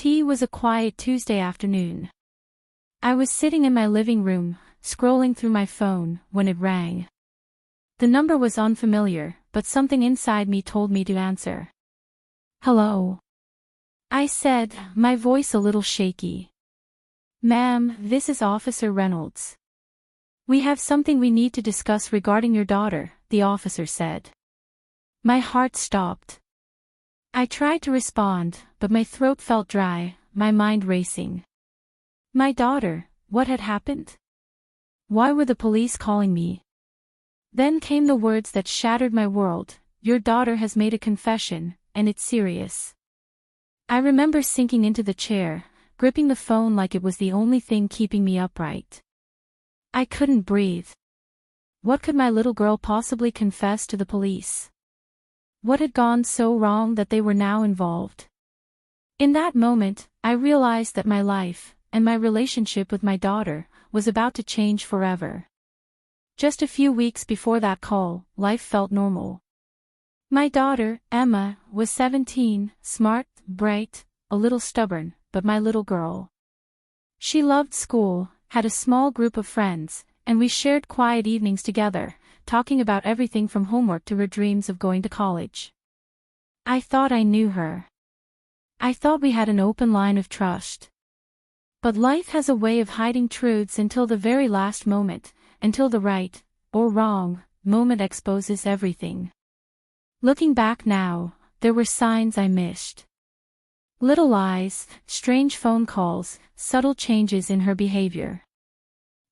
Tea was a quiet Tuesday afternoon. I was sitting in my living room, scrolling through my phone, when it rang. The number was unfamiliar, but something inside me told me to answer. "Hello," I said, my voice a little shaky. "Ma'am, this is Officer Reynolds. We have something we need to discuss regarding your daughter," the officer said. My heart stopped. I tried to respond, but my throat felt dry, my mind racing. My daughter, what had happened? Why were the police calling me? Then came the words that shattered my world: "Your daughter has made a confession, and it's serious." I remember sinking into the chair, gripping the phone like it was the only thing keeping me upright. I couldn't breathe. What could my little girl possibly confess to the police? What had gone so wrong that they were now involved? In that moment, I realized that my life, and my relationship with my daughter, was about to change forever. Just a few weeks before that call, life felt normal. My daughter, Emma, was 17, smart, bright, a little stubborn, but my little girl. She loved school, had a small group of friends, and we shared quiet evenings together, talking about everything from homework to her dreams of going to college. I thought I knew her. I thought we had an open line of trust. But life has a way of hiding truths until the very last moment, until the right, or wrong, moment exposes everything. Looking back now, there were signs I missed. Little lies, strange phone calls, subtle changes in her behavior.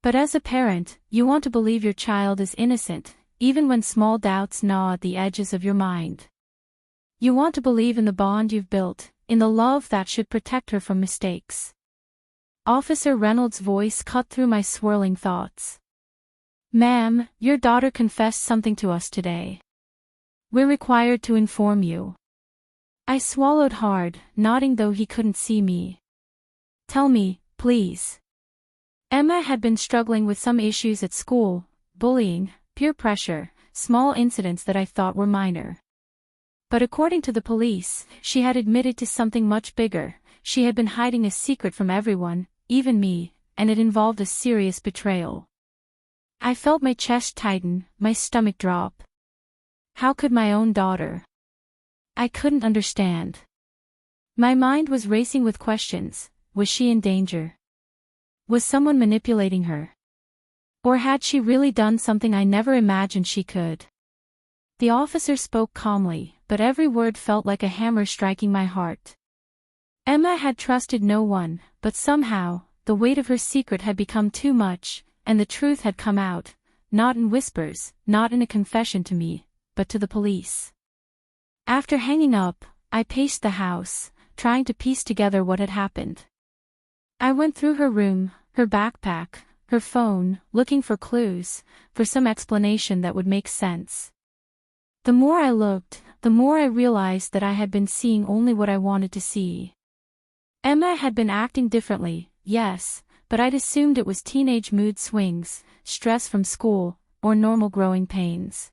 But as a parent, you want to believe your child is innocent, even when small doubts gnaw at the edges of your mind. You want to believe in the bond you've built, in the love that should protect her from mistakes. Officer Reynolds' voice cut through my swirling thoughts. "Ma'am, your daughter confessed something to us today. We're required to inform you." I swallowed hard, nodding though he couldn't see me. "Tell me, please." Emma had been struggling with some issues at school: bullying, peer pressure, small incidents that I thought were minor. But according to the police, she had admitted to something much bigger. She had been hiding a secret from everyone, even me, and it involved a serious betrayal. I felt my chest tighten, my stomach drop. How could my own daughter? I couldn't understand. My mind was racing with questions. Was she in danger? Was someone manipulating her? Or had she really done something I never imagined she could? The officer spoke calmly, but every word felt like a hammer striking my heart. Emma had trusted no one, but somehow, the weight of her secret had become too much, and the truth had come out, not in whispers, not in a confession to me, but to the police. After hanging up, I paced the house, trying to piece together what had happened. I went through her room, her backpack, her phone, looking for clues, for some explanation that would make sense. The more I looked, the more I realized that I had been seeing only what I wanted to see. Emma had been acting differently, yes, but I'd assumed it was teenage mood swings, stress from school, or normal growing pains.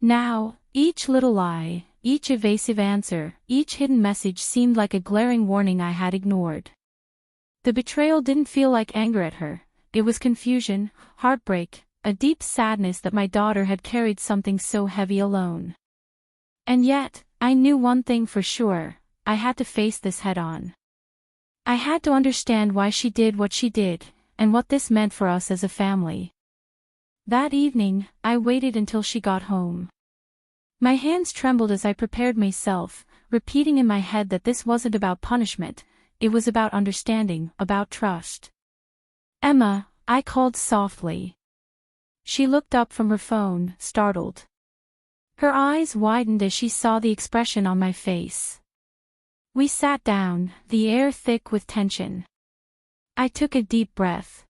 Now, each little lie, each evasive answer, each hidden message seemed like a glaring warning I had ignored. The betrayal didn't feel like anger at her. It was confusion, heartbreak, a deep sadness that my daughter had carried something so heavy alone. And yet, I knew one thing for sure: I had to face this head-on. I had to understand why she did what she did, and what this meant for us as a family. That evening, I waited until she got home. My hands trembled as I prepared myself, repeating in my head that this wasn't about punishment, it was about understanding, about trust. "Emma," I called softly. She looked up from her phone, startled. Her eyes widened as she saw the expression on my face. We sat down, the air thick with tension. I took a deep breath.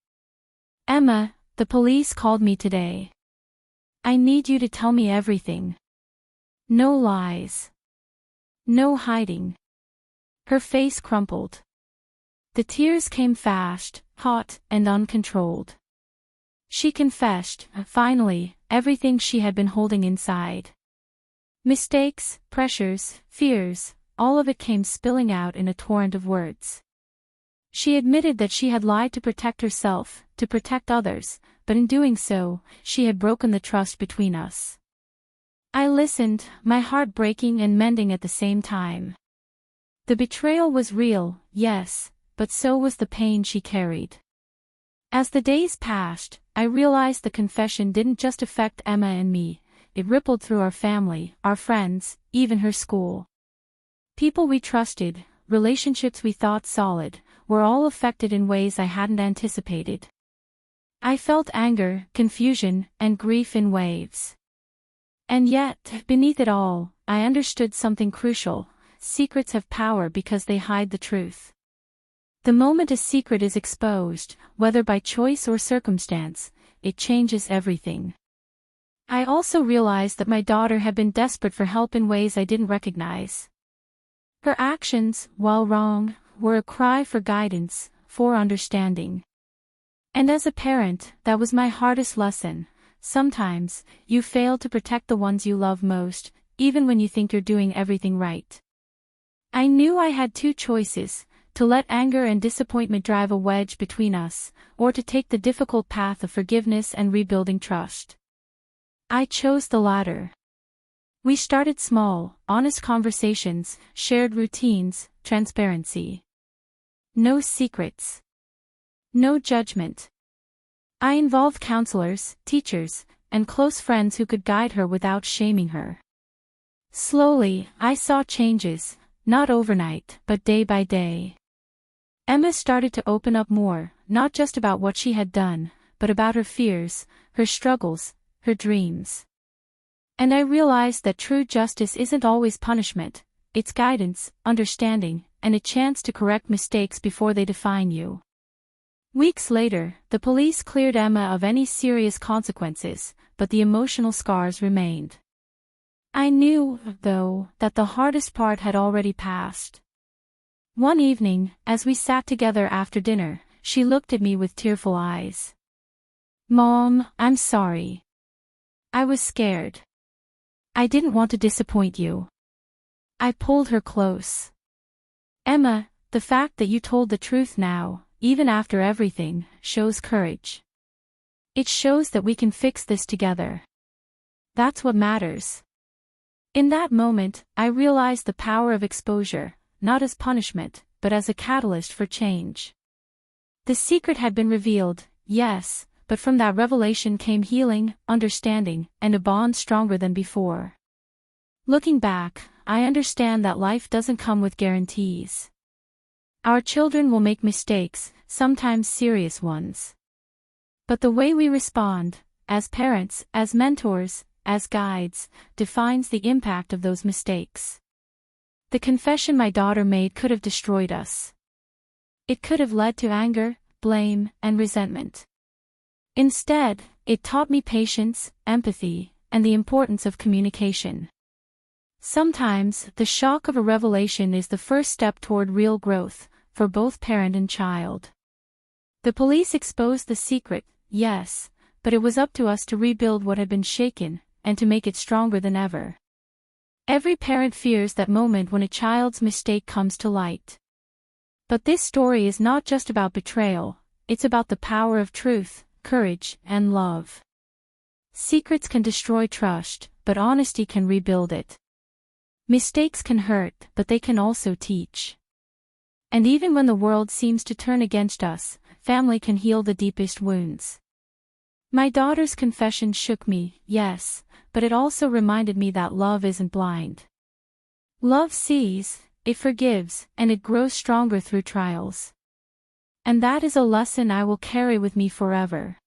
"Emma, the police called me today. I need you to tell me everything. No lies. No hiding." Her face crumpled. The tears came fast, hot, and uncontrolled. She confessed, finally, everything she had been holding inside. Mistakes, pressures, fears, all of it came spilling out in a torrent of words. She admitted that she had lied to protect herself, to protect others, but in doing so, she had broken the trust between us. I listened, my heart breaking and mending at the same time. The betrayal was real, yes, but so was the pain she carried. As the days passed, I realized the confession didn't just affect Emma and me, it rippled through our family, our friends, even her school. People we trusted, relationships we thought solid, were all affected in ways I hadn't anticipated. I felt anger, confusion, and grief in waves. And yet, beneath it all, I understood something crucial: secrets have power because they hide the truth. The moment a secret is exposed, whether by choice or circumstance, it changes everything. I also realized that my daughter had been desperate for help in ways I didn't recognize. Her actions, while wrong, were a cry for guidance, for understanding. And as a parent, that was my hardest lesson. Sometimes, you fail to protect the ones you love most, even when you think you're doing everything right. I knew I had two choices: to let anger and disappointment drive a wedge between us, or to take the difficult path of forgiveness and rebuilding trust. I chose the latter. We started small, honest conversations, shared routines, transparency. No secrets. No judgment. I involved counselors, teachers, and close friends who could guide her without shaming her. Slowly, I saw changes, not overnight, but day by day. Emma started to open up more, not just about what she had done, but about her fears, her struggles, her dreams. And I realized that true justice isn't always punishment, it's guidance, understanding, and a chance to correct mistakes before they define you. Weeks later, the police cleared Emma of any serious consequences, but the emotional scars remained. I knew, though, that the hardest part had already passed. One evening, as we sat together after dinner, she looked at me with tearful eyes. "Mom, I'm sorry. I was scared. I didn't want to disappoint you." I pulled her close. "Emma, the fact that you told the truth now, even after everything, shows courage. It shows that we can fix this together. That's what matters." In that moment, I realized the power of exposure, not as punishment, but as a catalyst for change. The secret had been revealed, yes, but from that revelation came healing, understanding, and a bond stronger than before. Looking back, I understand that life doesn't come with guarantees. Our children will make mistakes, sometimes serious ones. But the way we respond, as parents, as mentors, as guides, defines the impact of those mistakes. The confession my daughter made could have destroyed us. It could have led to anger, blame, and resentment. Instead, it taught me patience, empathy, and the importance of communication. Sometimes, the shock of a revelation is the first step toward real growth, for both parent and child. The police exposed the secret, yes, but it was up to us to rebuild what had been shaken, and to make it stronger than ever. Every parent fears that moment when a child's mistake comes to light. But this story is not just about betrayal, it's about the power of truth, courage, and love. Secrets can destroy trust, but honesty can rebuild it. Mistakes can hurt, but they can also teach. And even when the world seems to turn against us, family can heal the deepest wounds. My daughter's confession shook me, yes, but it also reminded me that love isn't blind. Love sees, it forgives, and it grows stronger through trials. And that is a lesson I will carry with me forever.